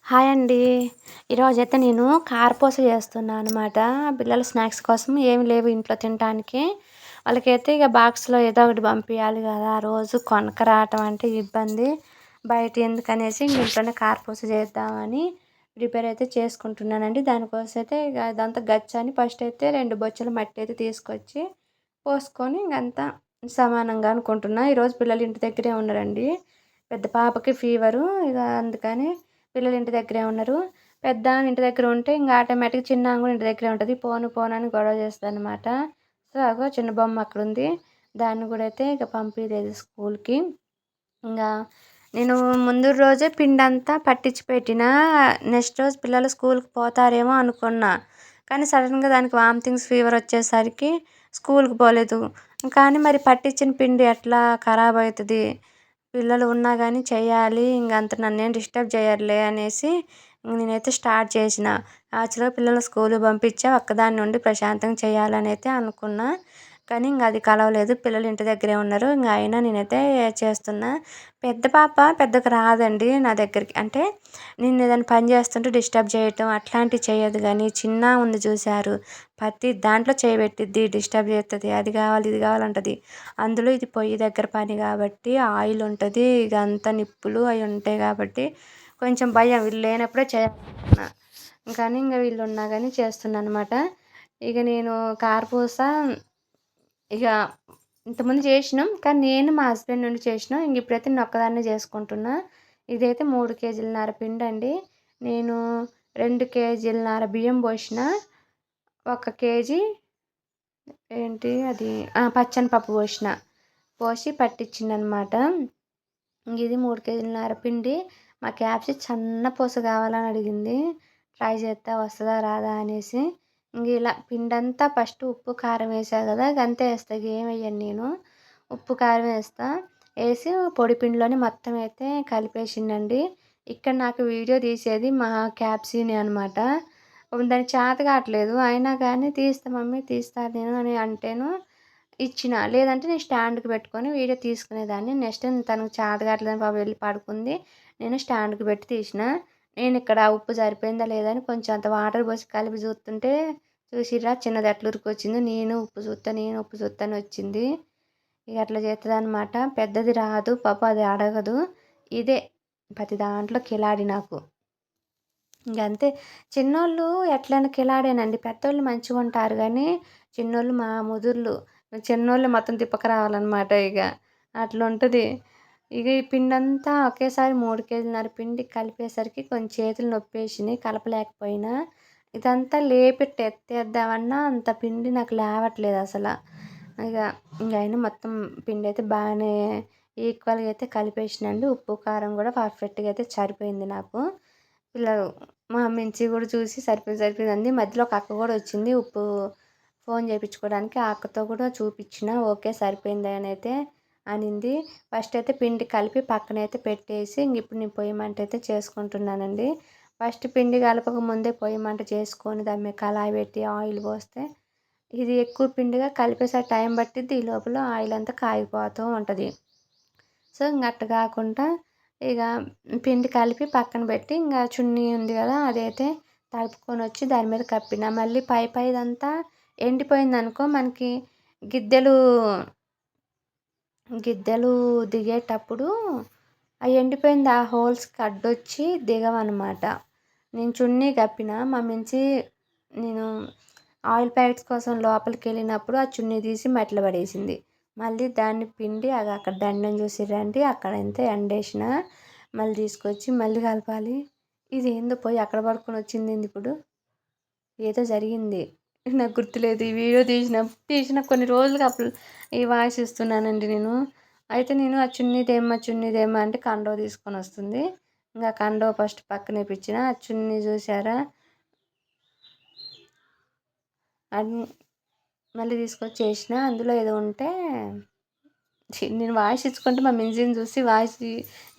Hi అండి. ఈరోజైతే నేను కారపూస చేస్తున్నా అనమాట. పిల్లల స్నాక్స్ కోసం ఏమి లేవు ఇంట్లో తినటానికి. వాళ్ళకైతే ఇక బాక్స్‌లో ఏదో ఒకటి పంపియాలి గదా! రోజు కొనక్కరావటం అంటే ఇబ్బంది. బయట ఎందుకనేసి ఇంట్లోనే కారపూస చేద్దామని ప్రిపేర్ అయితే చేసుకుంటున్నానండి. దానికోసం అయితే ఇక అదంతా గచ్చని ఫస్ట్ అయితే 2 బొచ్చలు మట్టి అయితే తీసుకొచ్చి పోసుకొని ఇంకంతా సమానంగా అనుకుంటున్నా. ఈరోజు పిల్లలు ఇంటి దగ్గరే ఉన్నారండి. పెద్ద పాపకి ఫీవరు. ఇక అందుకని పిల్లలు ఇంటి దగ్గరే ఉన్నారు. పెద్దామె ఇంటి దగ్గర ఉంటే ఇంక ఆటోమేటిక్‌గా చిన్నామె కూడా ఇంటి దగ్గరే ఉంటది. పోను పోను అని గొడవ చేస్తదనమాట. సో, అగో చిన్న బొమ్మ అక్కడుంది. దాన్ని కూడా అయితే ఇక పంపియలేదు స్కూల్‌కి. ఇంగా నేను ముందు రోజే పిండంతా పట్టించి పెట్టినా. నెక్స్ట్ రోజు పిల్లలు స్కూల్‌కి పోతారేమో అనుకున్నా. కానీ సడెన్‌గా దానికి వామిటింగ్స్, ఫీవర్ వచ్చేసరికి స్కూల్‌కి పోలేదు. కానీ మరి పట్టించిన పిండి ఎట్లా ఖరాబ్ అయితది. పిల్లలు ఉన్నా గానీ చెయ్యాలి. ఇంగ అంత నన్నేం డిస్టర్బ్ చేయరులే అనేసి నేనైతే స్టార్ట్ చేసిన. యాక్చువల్‌గా పిల్లల్ని స్కూలుకి పంపించా. ఒక్కదాన్ని ఉండి ప్రశాంతంగా చేయాలనైతే అనుకున్నా. కానీ ఇంగ అది కలవలేదు. పిల్లలు ఇంటి దగ్గరే ఉన్నారు. ఇంగ అయినా నేనైతే చేస్తున్నా. పెద్ద పాప పెద్దగా రాదండి నా దగ్గరికి. అంటే నేను ఏదైనా పని చేస్తుంటే డిస్టర్బ్ చేయటం అట్లాంటివి చేయదు గానీ, చిన్నామె ఉంది చూసారు. ప్రతి దాంట్లో చేయి పెట్టిద్ది, డిస్టర్బ్ చేత్తది. అది కావాలి, ఇది కావాలంటది. అందులో ఇది పొయ్యి దగ్గర పని కాబట్టి ఆయిల్ ఉంటది. ఇగ అంతా నిప్పులు అయి ఉంటాయి కాబట్టి కొంచెం భయం. వీళ్ళు లేనప్పుడే చేయాలనుకున్నా. కానీ ఇంగ వీళ్ళున్నా గానీ చేస్తున్నాననమాట. ఇగ నేను కారపూస ఇగ ఇంతకుముందు చేసినాం. కానీ నేను మా హస్బెండ్ నుండి చేసినాం. ఇప్పుడైతే నేనొక్కదాన్నే చేసుకుంటున్నా. ఇదైతే 3 కేజీలన్నర పిండండి. నేను 2 కేజీలన్నర బియ్యం పోషిన. 1 కేజీ ఏంటి అది పచ్చనిపప్పు పోషిన. పోసి పట్టించిందనమాట. ఇది 3 కేజీలన్నర పిండి. మా క్యాప్సి సన్న పూస కావాలని అడిగింది. ట్రై చేత్తా వస్తదా రాదా అనేసి. ఇలా పిండంతా ఫస్ట్ ఉప్పు, కారం ఏసా గదా! గంతే ఏస్తా. ఇగేమెయ్యను నేను. ఉప్పు, కారం ఏస్తా. ఏసి పొడి పిండిలోని మొత్తం అయితే కలిపేసిండండి. ఇక్కడ నాకు వీడియో తీసేది మా క్యాప్సీనే అనమాట. దానికి చేత కావట్లేదు. అయినా గానీ తీస్తా మమ్మీ తీస్తా నేను అని అంటేను ఇచ్చిన. లేదంటే నేను స్టాండ్‌కి పెట్టుకొని వీడియో తీసుకునేదాన్ని. నెక్స్ట్ తనకు చేత కావట్లేదని పాపం వెళ్లి పడుకుంది. నేను స్టాండ్‌కి పెట్టి తీసిన. నేనిక్కడ ఉప్పు సరిపోయిందా లేదా అని కొంచెం అంత వాటర్ పోసి కలిపి చూస్తుంటే చూసిర్రా చిన్నది ఎట్లా ఉరికొచ్చిందో. నేను ఉప్పు చూత్తా అని వచ్చింది. ఇగ అట్లా చేత్తదనమాట. పెద్దది రాదు పాపం అది అడగదు. ఇదే ప్రతి దాంట్లో కిలాడి నాకు. ఇంగంతే. చిన్నోళ్ళు ఎట్లైనా కిలాడేనండి. పెద్దోళ్ళు మంచిగుంటారు గానీ, చిన్నోళ్ళు మా ముదుర్లు. చిన్నోళ్ళు మొత్తం తిప్పకరావాలనమాట ఇగ. అట్లుంటది. ఇగ ఈ పిండంతా ఒకేసారి 3 కేజీలన్నర పిండి కలిపేసరికి కొంచెం చేతులు నొప్పేసినియి కలపలేకపోయినా. ఇదంతా లేపెట్టి ఎత్తేద్దామన్నా అంత పిండి నాకు లేవట్లేదసల. ఇగ ఇంగయినా మొత్తం పిండయితే బాగానే ఈక్వల్‌గా అయితే కలిపేసినండి. ఉప్పు, కారం గూడా పర్ఫెక్ట్‌గా అయితే సరిపోయింది నాకు. పిల్లలు మా మించి గూడా చూసి సరిపోయింది అంది. మధ్యలో ఒక అక్క గూడా వచ్చింది ఫోన్ చేపించుకోవడానికి. ఆ అక్కతో కూడా చూపిచ్చిన. ఓకే సరిపోయింది అనైతే అనింది. ఫస్ట్ అయితే పిండి కలిపి పక్కనైతే పెట్టేసి ఇప్పుడు నేను పొయ్యి మంట అయితే చేసుకుంటున్నానండి. ఫస్ట్ పిండి కలపక ముందే పొయ్యి మంట చేసుకొని దాని మీద కళాయి పెట్టి ఆయిల్ పోస్తే ఇది ఎక్కువ పిండిగా కలిపేసరికి టైం పట్టిద్ది. ఈ లోపల ఆయిల్ అంతా కాగిపోతూ ఉంటది. సో, ఇంగ అట్ట గాకుండా ఇగ పిండి కలిపి పక్కన పెట్టి ఇంగ చున్నీ ఉంది గదా! అదైతే తడుపుకొనొచ్చి దాని మీద కప్పిన. మళ్ళీ పైదంతా ఎండిపోయిందనుకో మనకి గిద్దెలు గిద్దెలు దిగేటప్పుడు ఆ ఎండిపోయింది ఆ హోల్స్‌కి అడ్డొచ్చి దిగవనమాట. నేను చున్నీ కప్పిన. మా మించి నేను ఆయిల్ ప్యాకెట్స్ కోసం లోపలికెళ్ళినప్పుడు ఆ చున్నీ తీసి మట్టిలో పడేసింది. మళ్ళీ దాన్ని పిండి అక్కడ దండం చూసిర్రండి అక్కడంతే ఎండేసిన. మళ్ళీ తీసుకొచ్చి మళ్ళీ కలపాలి. ఇదేందో పోయి అక్కడ పడుకొనొచ్చిందేందిప్పుడు? ఏదో జరిగింది. నాకు గుర్తులేదు. ఈ వీడియో తీసిన కొన్ని రోజులుగా ఈ వాయిస్ ఇస్తున్నానండి నేను. అయితే నేను చున్నీ దేమ్మా అంటే కండవ తీసుకొనొస్తుంది. ఇంగ కండవ ఫస్ట్ పక్కనేపిచ్చిన. ఆ చున్నీ చూసారా? అన్ మళ్ళీ తీసుకొచ్చేసిన. అందులో ఏదో ఉంటే నేను వాయిస్ ఇచ్చుకుంటే మా మించిని చూసి వాయిస్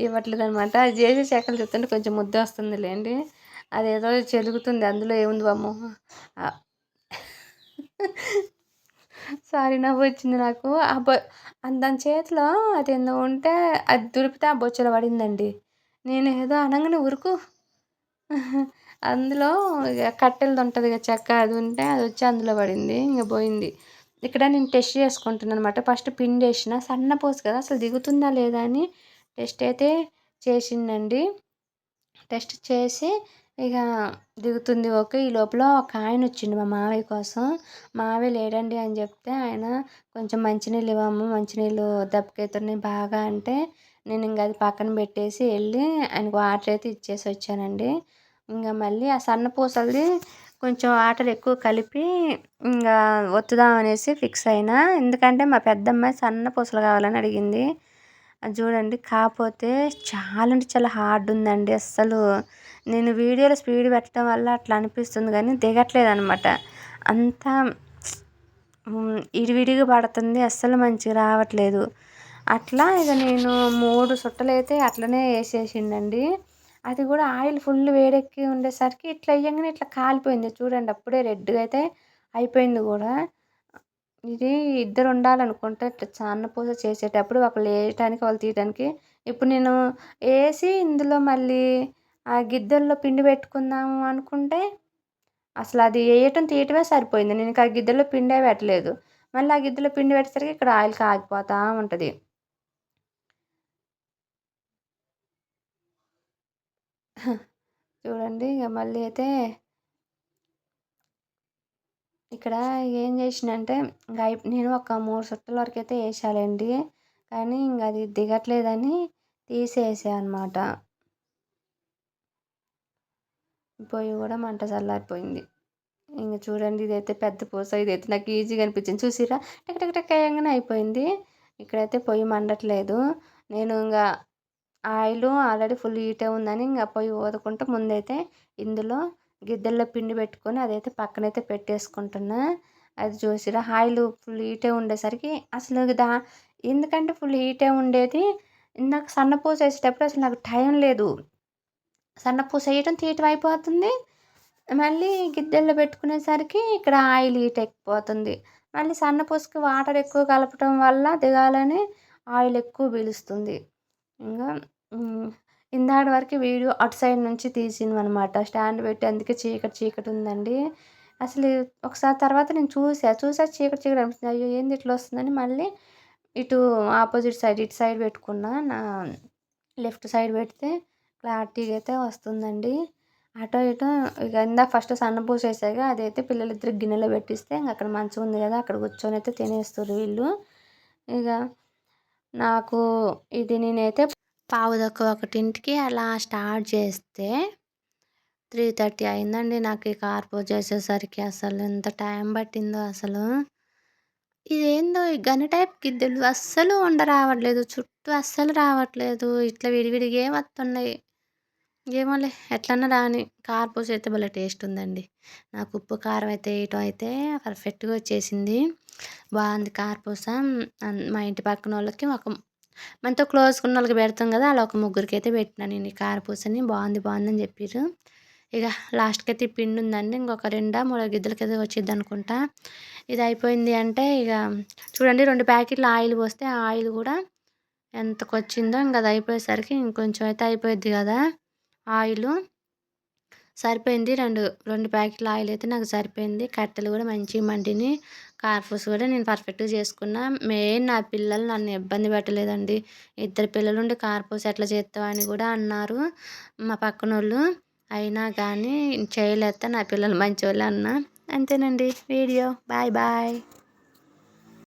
ఇవ్వట్లేదనమాట. అది చేసే శకలు చూస్తుంటే కొంచెం ముద్దొస్తుందిలేండి. అదేదో చెలుగుతుంది. అందులో ఏముంది వామ్మో! ఆహ్, సారీ నవ్వొచ్చింది నాకు. దాని చేతిలో అదేందో ఉంటే అది దులిపితే ఆ బొచ్చలో పడిందండి. నేను ఏదో అనంగానే ఉరుకు అందులో ఇగ కట్టెలదుంటది కదా! చెక్క అది ఉంటే అదొచ్చి అందులో పడింది. ఇంగ పోయింది. ఇక్కడ నేను టెస్ట్ చేసుకుంటున్నాననమాట. ఫస్ట్ పిండేసిన సన్నపూస కదా! అసలు దిగుతుందా లేదా అని టెస్ట్ అయితే చేసిండండి. టెస్ట్ చేసి ఇక దిగుతుంది ఓకే. ఈ లోపల ఒక ఆయనొచ్చిండు మా మావయ్య కోసం. మావయ్య లేడండి అని చెప్తే ఆయన కొంచెం మంచినీళ్ళు ఇవ్వమ్మ మంచినీళ్ళు దెబ్బకైతున్నాయి బాగా అంటే, నేనింక అది పక్కన పెట్టేసి ఎళ్ళి ఆయనకు వాటర్ అయితే ఇచ్చేసొచ్చానండి. ఇంగ మళ్ళీ ఆ సన్న పూసలది కొంచెం వాటర్ ఎక్కువ కలిపి ఇంగా ఒత్తుదాం అనేసి ఫిక్స్ అయినా. ఎందుకంటే మా పెద్దమ్మాయి సన్న పూసలు కావాలని అడిగింది. అది చూడండి కాపోతే చాలా అంటే చాలా హార్డ్ ఉందండి. అస్సలు నేను వీడియోలో స్పీడ్ పెట్టడం వల్ల అట్లా అనిపిస్తుంది గానీ దిగట్లేదనమాట. అంతా ఇడివిడిగా పడుతుంది. అస్సలు మంచిగా రావట్లేదు. అట్లా ఇగ నేను 3 సుట్టలైతే అట్లనే ఏసేసిండండి. అది గూడా ఆయిల్ ఫుల్ వేడెక్కి ఉండేసరికి ఇట్లా ఎయ్యంగానే ఇట్లా కాలిపోయింది. చూడండి అప్పుడే రెడ్‌గా అయితే అయిపోయింది గూడా. ఇది ఇద్దరుండాలనుకుంటే ఇట్లా సన్నపూస చేసేటప్పుడు ఒకళ్ళు ఏయటానికి, ఒకళ్ళు తీయటానికి. ఇప్పుడు నేను ఏసి ఇందులో మళ్ళీ ఆ గిద్దెల్లో పిండి పెట్టుకుందాము అనుకుంటే, అసలది ఏయటం, తీయటమే సరిపోయింది. నేనింక ఆ గిద్దెలో పిండే పెట్టలేదు. మళ్ళీ ఆ గిద్దెలో పిండి పెట్టేసరికి ఇక్కడ ఆయిల్ కాగిపోతా ఉంటది. చూడండి ఇగ మళ్ళీ అయితే ఇక్కడ ఏం జేషినంటే నేను ఒక 3 సుట్టల వరకైతే ఏశాలేండి. కానీ అది దిగట్లేదని తీసేసా అనమాట. పొయ్యి గూడా మంట చల్లారిపోయింది. ఇంగ చూడండి ఇదైతే పెద్ద పూస. ఇదైతే నాకు ఈజీగా అనిపించింది. చూసిర్రా? టక టక టక ఎయంగానే అయిపోయింది. ఇక్కడైతే పొయ్యి మండట్లేదు. నేను ఆయిలు ఆల్రెడీ ఫుల్ హీటే ఉందని పొయ్యి ఊదకుంటూ ముందైతే ఇందులో గిద్దెల్లో పిండి పెట్టుకొని అదైతే పక్కనైతే పెట్టేసుకుంటున్నా. అది చూసిర్రా? ఆయిలు ఫుల్ హీటే ఉండేసరికి అసలు ఎందుకంటే ఫుల్ హీటే ఉండేది. ఇందాక సన్నపూస ఏసేటప్పుడు అసలు నాకు టైం లేదు. సన్నపూస ఎయటం, తీయటం అయిపోతుంది. మళ్ళీ గిద్దెల్లో పెట్టుకునేసరికి ఇక్కడ ఆయిల్ హీట్ ఎక్కిపోతుంది. మళ్ళీ సన్నపూసకి వాటర్ ఎక్కువ కలపటం వల్ల దిగాలని ఆయిల్ ఎక్కువ పీలుస్తుంది. ఇంగా హ్మ్. ఇందాకటి వరకు వీడియో అటు సైడ్ నుంచి తీసినవనమాట. స్టాండ్ పెట్టి అందుకే చీకటి చీకటి ఉందండి. అసలు ఒకసారి తర్వాత నేను చూసా చీకటి చీకటి అనిపిస్తుంది. అయ్యో! ఏంది ఇట్లా వస్తుందని మళ్ళీ ఇటు ఆపోజిట్ సైడ్ ఇటు సైడ్ పెట్టుకున్నా. లెఫ్ట్ సైడ్ పెడితే క్లారిటీగా అయితే వస్తుందండి. అటో ఇటో ఇక ఇందాక ఫస్ట్ సన్నపూస ఏసాగా అదైతే పిల్లలిద్దరికి గిన్నెలో పెట్టిస్తే ఇంక అక్కడ మంచం ఉంది కదా! అక్కడ కూర్చొనైతే తినేస్తుర్రు వీళ్ళు. ఇగ నాకు ఇది నేనైతే పావుతక్కువ 1కి అలా స్టార్ట్ చేస్తే 3:30 అయిందండి నాకు ఈ కార్పో చేసేసరికి. అసలు ఎంత టైం పట్టిందో అసలు. ఇదేందో ఈ గని టైప్ గిద్దెలు అస్సలు ఉండరావట్లేదు. చుట్టూ అస్సలు రావట్లేదు. ఇట్లా విడివిడిగే వత్తున్నాయి. ఏమోలే ఎట్లన్నా రాని. కారపూస అయితే భలే టేస్ట్ ఉందండి. నాకు ఉప్పు, కారం అయితే ఏయటం అయితే పర్ఫెక్ట్‌గా వచ్చేసింది. బావుంది కారపూస. మా ఇంటి పక్కనోళ్ళకి మనతో క్లోజ్‌గా ఉన్నోళ్ళకి పెడతాం కదా! అలా ఒక ముగ్గురికైతే పెట్టినా నేను ఈ కారపూసని. బావుందని చెప్పిర్రు. ఇగ లాస్ట్‌కైతే ఈ పిండి ఉందండి. ఇంకొక 2, 3 గిద్దలకైతే వచ్చిద్దనుకుంటా. ఇది అయిపోయింది అంటే ఇగ చూడండి 2 ప్యాకెట్ల ఆయిల్ పోస్తే ఆ ఆయిల్ కూడా ఎంతకొచ్చిందో ఇంక అది అయిపోయేసరికి ఇంకొంచెం అయితే అయిపోయిద్ది కదా! ఆయిలు. సరిపోయింది. 2 ప్యాకెట్ల ఆయిల్ అయితే నాకు సరిపోయింది. కట్టెలు కూడా మంచిగా మండినియి. కార్పూస కూడా నేను పర్ఫెక్ట్‌గా చేసుకున్నా. మెయిన్ నా పిల్లలు నన్ను ఇబ్బంది పెట్టలేదండి. ఇద్దరు పిల్లలుండి కార్పూస ఎట్లా చేత్తావు అని కూడా అన్నారు మా పక్కనోళ్ళు. అయినా కానీ చేయలేక నా పిల్లలు మంచోళ్ళే అన్నా. అంతేనండి వీడియో. బాయ్.